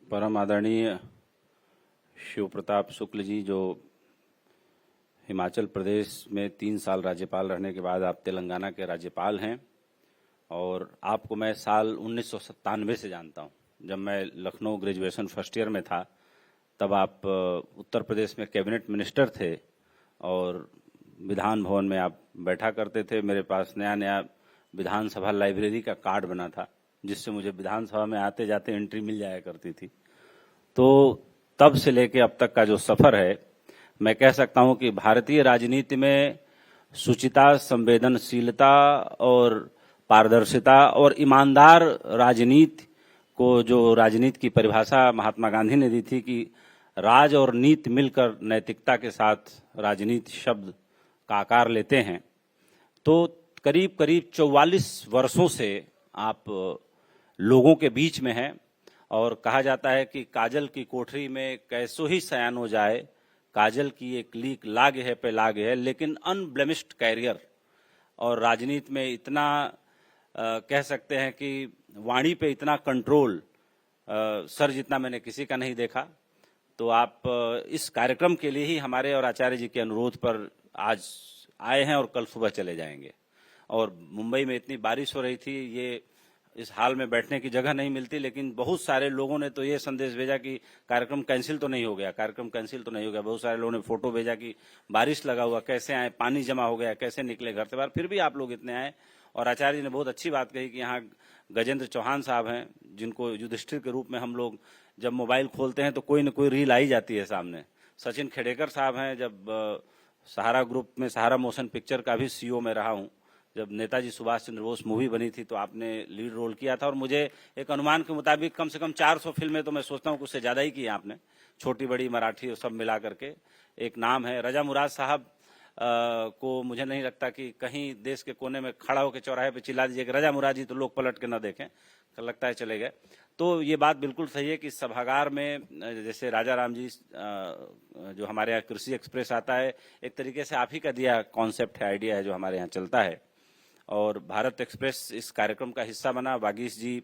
परम आदरणीय शिव प्रताप शुक्ल जी, जो हिमाचल प्रदेश में 3 साल राज्यपाल रहने के बाद आप तेलंगाना के राज्यपाल हैं, और आपको मैं साल 1997 से जानता हूं। जब मैं लखनऊ ग्रेजुएशन फर्स्ट ईयर में था, तब आप उत्तर प्रदेश में कैबिनेट मिनिस्टर थे और विधान भवन में आप बैठा करते थे। मेरे पास नया नया विधानसभा लाइब्रेरी का कार्ड बना था, जिससे मुझे विधानसभा में आते जाते एंट्री मिल जाया करती थी। तो तब से लेके अब तक का जो सफर है, मैं कह सकता हूं कि भारतीय राजनीति में शुचिता, संवेदनशीलता और पारदर्शिता और ईमानदार राजनीति को, जो राजनीति की परिभाषा महात्मा गांधी ने दी थी कि राज और नीति मिलकर नैतिकता के साथ राजनीति शब्द का आकार लेते हैं, तो करीब करीब 44 वर्षों से आप लोगों के बीच में हैं। और कहा जाता है कि काजल की कोठरी में कैसो ही सयान हो जाए, काजल की एक लीक लागे है पे लागे है, लेकिन अनब्लेमिश्ड कैरियर। और राजनीति में इतना कह सकते हैं कि वाणी पे इतना कंट्रोल सर जितना मैंने किसी का नहीं देखा। तो आप इस कार्यक्रम के लिए ही हमारे और आचार्य जी के अनुरोध पर आज आए हैं और कल सुबह चले जाएंगे। और मुंबई में इतनी बारिश हो रही थी, ये इस हाल में बैठने की जगह नहीं मिलती, लेकिन बहुत सारे लोगों ने तो ये संदेश भेजा कि कार्यक्रम कैंसिल तो नहीं हो गया, कार्यक्रम कैंसिल तो नहीं हो गया। बहुत सारे लोगों ने फोटो भेजा कि बारिश लगा हुआ, कैसे आए, पानी जमा हो गया, कैसे निकले घर से बाहर, फिर भी आप लोग इतने आए। और आचार्य जी ने बहुत अच्छी बात कही कि यहाँ गजेंद्र चौहान साहब हैं, जिनको युधिष्ठिर के रूप में हम लोग जब मोबाइल खोलते हैं तो कोई न कोई रील आई जाती है सामने। सचिन खेडेकर साहब हैं, जब सहारा ग्रुप में सहारा मोशन पिक्चर का भी सीईओ में रहा हूं। जब नेताजी सुभाष चंद्र बोस मूवी बनी थी तो आपने लीड रोल किया था, और मुझे एक अनुमान के मुताबिक कम से कम 400 फिल्में तो मैं सोचता हूं कि उससे ज्यादा ही की आपने, छोटी बड़ी मराठी और सब मिला करके। एक नाम है रजा मुराद साहब को मुझे नहीं लगता कि कहीं देश के कोने में खड़ा होकर चौराहे पे चिल्ला दीजिए कि रजा मुराद जी, तो लोग पलट के न देखें, लगता है चले गए। तो ये बात बिल्कुल सही है कि सभागार में जैसे राजा राम जी, जो हमारे यहाँ कृषि एक्सप्रेस आता है, एक तरीके से आप ही का दिया कॉन्सेप्ट है, आइडिया है जो हमारे यहाँ चलता है। और भारत एक्सप्रेस इस कार्यक्रम का हिस्सा बना। वागीश जी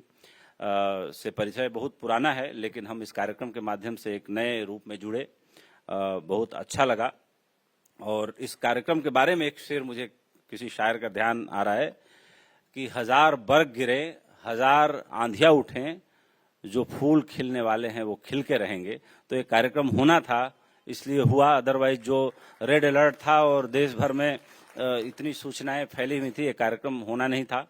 से परिचय बहुत पुराना है, लेकिन हम इस कार्यक्रम के माध्यम से एक नए रूप में जुड़े, बहुत अच्छा लगा। और इस कार्यक्रम के बारे में एक शेर मुझे किसी शायर का ध्यान आ रहा है कि 1000 बर्ग गिरे, 1000 आंधियां उठें, जो फूल खिलने वाले हैं वो खिल के रहेंगे। तो ये कार्यक्रम होना था, इसलिए हुआ, अदरवाइज जो रेड अलर्ट था और देश भर में इतनी सूचनाएं फैली हुई थी, ये कार्यक्रम होना नहीं था।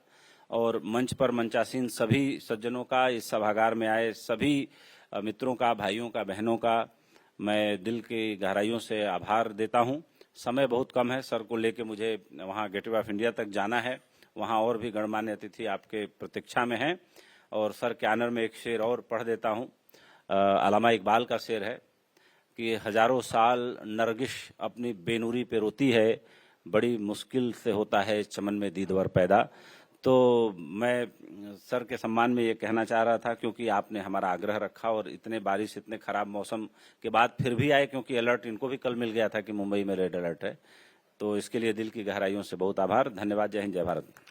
और मंच पर मंचासीन सभी सज्जनों का, इस सभागार में आए सभी मित्रों का, भाइयों का, बहनों का मैं दिल की गहराइयों से आभार देता हूं। समय बहुत कम है, सर को लेके मुझे वहां गेटवे ऑफ इंडिया तक जाना है, वहां और भी गणमान्य अतिथि आपके प्रतीक्षा में हैं। और सर के ऑनर में एक शेर और पढ़ देता हूं। अल्लामा इकबाल का शेर है कि हजारों साल नरगिश अपनी बेनूरी पे रोती है, बड़ी मुश्किल से होता है चमन में दीदवर पैदा। तो मैं सर के सम्मान में ये कहना चाह रहा था, क्योंकि आपने हमारा आग्रह रखा और इतने बारिश, इतने खराब मौसम के बाद फिर भी आए, क्योंकि अलर्ट इनको भी कल मिल गया था कि मुंबई में रेड अलर्ट है। तो इसके लिए दिल की गहराइयों से बहुत आभार, धन्यवाद। जय हिंद, जय भारत।